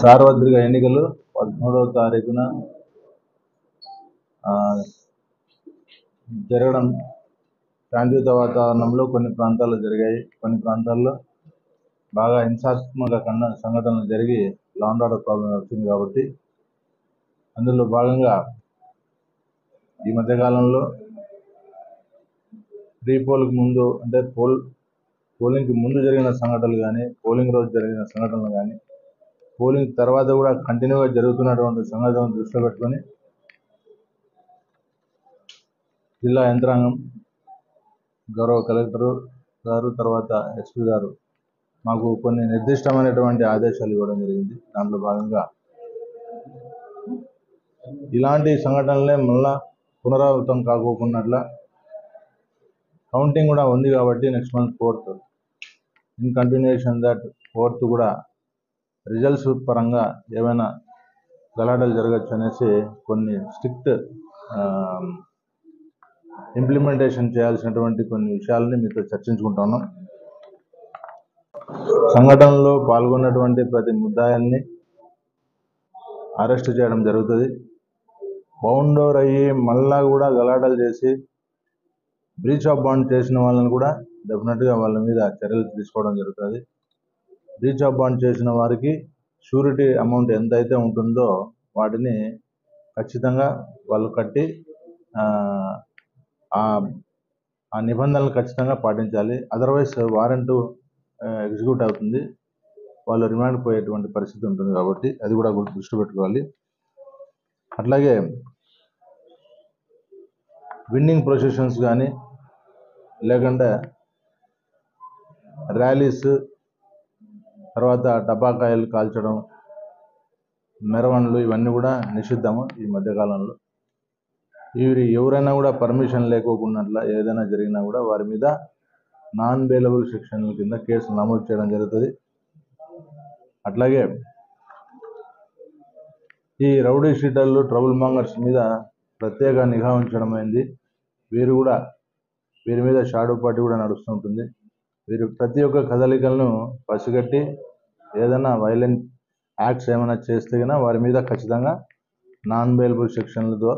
సార్వత్రిక ఎన్నికలు 13వ తారీఖున జరగడం శాంతియుత వాతావరణంలో కొన్ని ప్రాంతాల్లో జరిగాయి. కొన్ని ప్రాంతాల్లో బాగా హింసాత్మక సంఘటనలు జరిగి లా అండ్ ఆర్డర్ ప్రాబ్లం వచ్చింది. కాబట్టి అందులో భాగంగా ఈ మధ్యకాలంలో ప్రీ పోల్కి ముందు అంటే పోలింగ్కి ముందు జరిగిన సంఘటనలు కానీ, పోలింగ్ రోజు జరిగిన సంఘటనలు కానీ, పోలింగ్ తర్వాత కూడా కంటిన్యూగా జరుగుతున్నటువంటి సంఘటనలను దృష్టిలో పెట్టుకొని జిల్లా యంత్రాంగం, గౌరవ కలెక్టర్ గారు, తర్వాత ఎస్పీ గారు మాకు కొన్ని నిర్దిష్టమైనటువంటి ఆదేశాలు ఇవ్వడం జరిగింది. దాంట్లో భాగంగా ఇలాంటి సంఘటనలే మళ్ళా పునరావృతం కాకోకున్నట్ల కౌంటింగ్ కూడా ఉంది. కాబట్టి next month 4th in continuation that 4th కూడా రిజల్ట్స్ పరంగా ఏమైనా గలాటలు జరగచ్చు అనేసి కొన్ని స్ట్రిక్ట్ ఇంప్లిమెంటేషన్ చేయాల్సినటువంటి కొన్ని విషయాలని మీతో చర్చించుకుంటాను. సంఘటనలో పాల్గొన్నటువంటి ప్రతి ముద్దాయిల్ని అరెస్ట్ చేయడం జరుగుతుంది. బౌండ్ ఓవర్ అయ్యి మళ్ళా కూడా గలాటలు చేసి బ్రీచ్ ఆఫ్ బాండ్ చేసిన వాళ్ళని కూడా డెఫినెట్గా వాళ్ళ మీద చర్యలు తీసుకోవడం జరుగుతుంది. బ్రీచ్ ఆఫ్ బాండ్ చేసిన వారికి షూరిటీ అమౌంట్ ఎంతైతే ఉంటుందో వాటిని ఖచ్చితంగా వాళ్ళు కట్టి ఆ నిబంధనలు ఖచ్చితంగా పాటించాలి. అదర్వైజ్ వారెంట్ ఎగ్జిక్యూట్ అవుతుంది, వాళ్ళు రిమాండ్ పోయేటువంటి పరిస్థితి ఉంటుంది. కాబట్టి అది కూడా దృష్టి పెట్టుకోవాలి. అట్లాగే విన్నింగ్ ప్రొసెషన్స్ కానీ, లేకుంటే ర్యాలీస్, తర్వాత టపాకాయలు కాల్చడం, మెరవన్లు, ఇవన్నీ కూడా నిషిద్ధము. ఈ మధ్యకాలంలో ఇవి ఎవరైనా కూడా పర్మిషన్ లేకోకున్నట్ల ఏదైనా జరిగినా కూడా వారి మీద నాన్ బెయిలబుల్ సెక్షన్ల కింద కేసులు నమోదు చేయడం జరుగుతుంది. అట్లాగే ఈ రౌడీ షీటర్లు, ట్రబుల్ మాంగర్స్ మీద ప్రత్యేక నిఘా ఉంచడం అయింది. వీరి మీద షాడో పార్టీ కూడా నడుస్తుంటుంది. వీరు ప్రతి ఒక్క కదలికలను పసిగట్టి ఏదైనా వైలెంట్ యాక్ట్స్ ఏమైనా చేస్తే కన్నా వారి మీద ఖచ్చితంగా నాన్ బెయిలబుల్ సెక్షన్లతో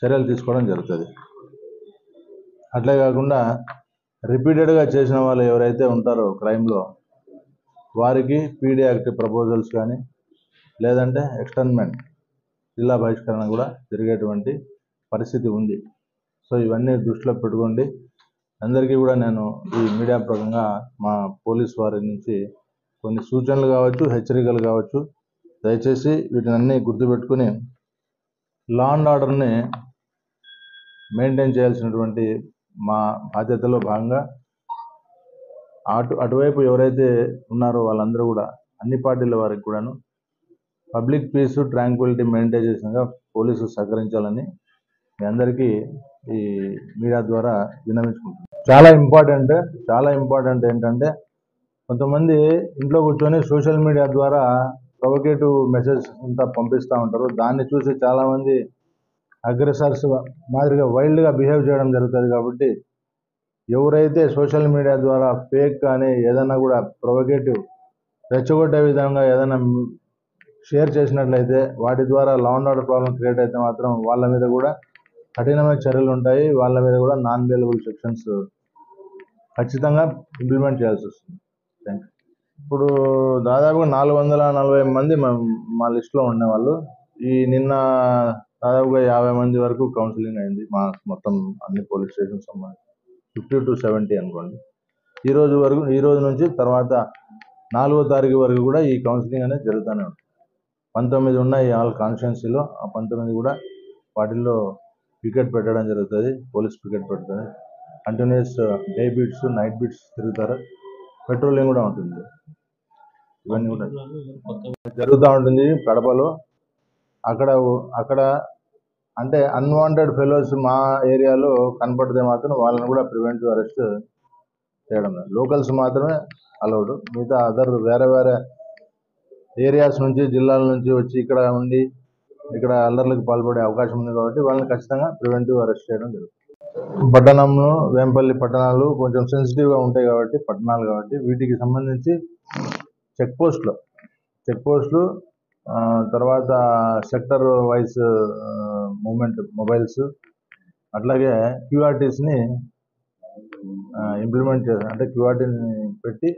చర్యలు తీసుకోవడం జరుగుతుంది. అట్లే కాకుండా రిపీటెడ్గా చేసిన వాళ్ళు ఎవరైతే ఉంటారో క్రైమ్లో వారికి పీడీ యాక్ట్ ప్రపోజల్స్ కానీ, లేదంటే ఎక్స్టర్న్మెంట్, జిల్లా బహిష్కరణ కూడా జరిగేటువంటి పరిస్థితి ఉంది. సో ఇవన్నీ దృష్టిలో పెట్టుకోండి. అందరికీ కూడా నేను ఈ మీడియా పరంగా మా పోలీస్ వారి నుంచి కొన్ని సూచనలు కావచ్చు, హెచ్చరికలు కావచ్చు, దయచేసి వీటినన్నీ గుర్తుపెట్టుకుని లా అండ్ ఆర్డర్ని మెయింటైన్ చేయాల్సినటువంటి మా బాధ్యతలో భాగంగా అటువైపు ఎవరైతే ఉన్నారో వాళ్ళందరూ కూడా అన్ని పార్టీల వారికి కూడాను పబ్లిక్ పీస్, ట్రాంక్విలిటీ మెయింటైన్ చేసినగా పోలీసులు సహకరించాలని మీ అందరికీ ఈ మీడియా ద్వారా విన్నవించుకుంటున్నాను. చాలా ఇంపార్టెంట్ ఏంటంటే కొంతమంది ఇంట్లో కూర్చొని సోషల్ మీడియా ద్వారా ప్రొవోకేటివ్ మెసేజ్ అంతా పంపిస్తూ ఉంటారు. దాన్ని చూసి చాలామంది అగ్రెసర్స్ మాదిరిగా వైల్డ్గా బిహేవ్ చేయడం జరుగుతుంది. కాబట్టి ఎవరైతే సోషల్ మీడియా ద్వారా ఫేక్ కానీ ఏదైనా కూడా ప్రొవోకేటివ్ రెచ్చగొట్టే విధంగా ఏదైనా షేర్ చేసినట్లయితే వాటి ద్వారా law and order problem create అయితే మాత్రం వాళ్ళ మీద కూడా కఠినమైన చర్యలు ఉంటాయి. వాళ్ళ మీద కూడా నాన్ బెయిలబుల్ సెక్షన్స్ ఖచ్చితంగా ఇంప్లిమెంట్ చేయాల్సి వస్తుంది. Thank you. ఇప్పుడు దాదాపుగా 440 మంది మా లిస్టులో ఉండేవాళ్ళు. నిన్న దాదాపుగా 50 మంది వరకు కౌన్సిలింగ్ అయింది. మా మొత్తం అన్ని పోలీస్ స్టేషన్స్ 50 to 70 అనుకోండి. ఈ రోజు నుంచి తర్వాత 4వ తారీఖు వరకు కూడా ఈ కౌన్సిలింగ్ అనేది జరుగుతూనే ఉంటుంది. 19 ఉన్నాయి ఆల్ కాన్స్టిట్యున్సీలో. ఆ 19 కూడా వాటిల్లో పికెట్ పెట్టడం జరుగుతుంది, పోలీస్ పికెట్ పెడుతుంది. Continuous day beats, night beats తిరుగుతారు. పెట్రోలింగ్ కూడా ఉంటుంది. ఇవన్నీ కూడా జరుగుతూ ఉంటుంది కడపలో. అక్కడ అంటే అన్వాంటెడ్ ఫెలోస్ మా ఏరియాలో కనపడితే మాత్రం వాళ్ళని కూడా ప్రివెంటివ్ అరెస్ట్ చేయడం. లోకల్స్ మాత్రమే అలౌడ్. మిగతా అదర్ వేరే ఏరియాస్ నుంచి, జిల్లాల నుంచి వచ్చి ఇక్కడ ఉండి ఇక్కడ అల్లర్లకు పాల్పడే అవకాశం ఉంది. కాబట్టి వాళ్ళని ఖచ్చితంగా ప్రివెంటివ్ అరెస్ట్ చేయడం జరుగుతుంది. పట్టణంలో వేంపల్లి పట్టణాలు కొంచెం సెన్సిటివ్గా ఉంటాయి కాబట్టి, పట్టణాలు కాబట్టి వీటికి సంబంధించి చెక్ చెక్ పోస్టులు, తర్వాత సెక్టర్ వైజ్ మూమెంట్ మొబైల్స్, అట్లాగే క్యూఆర్టీస్ని ఇంప్లిమెంట్ చేశారు. అంటే క్యూఆర్టీని పెట్టి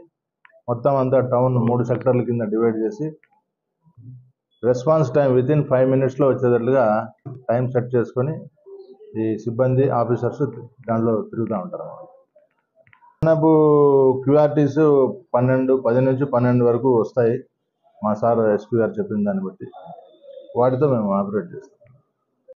మొత్తం అంతా టౌన్ 3 సెక్టర్ల కింద డివైడ్ చేసి రెస్పాన్స్ టైం వితిన్ 5 minutesలో వచ్చేటట్లుగా టైం సెట్ చేసుకొని ఈ సిబ్బంది ఆఫీసర్స్ దాంట్లో తిరుగుతూ ఉంటారు. మనకు క్యూఆర్టీస్ 10 నుంచి 12 వరకు వస్తాయి. మా సార్ ఎస్పీ గారు చెప్పిన దాన్ని బట్టి వాటితో మేము ఆపరేట్ చేస్తాం.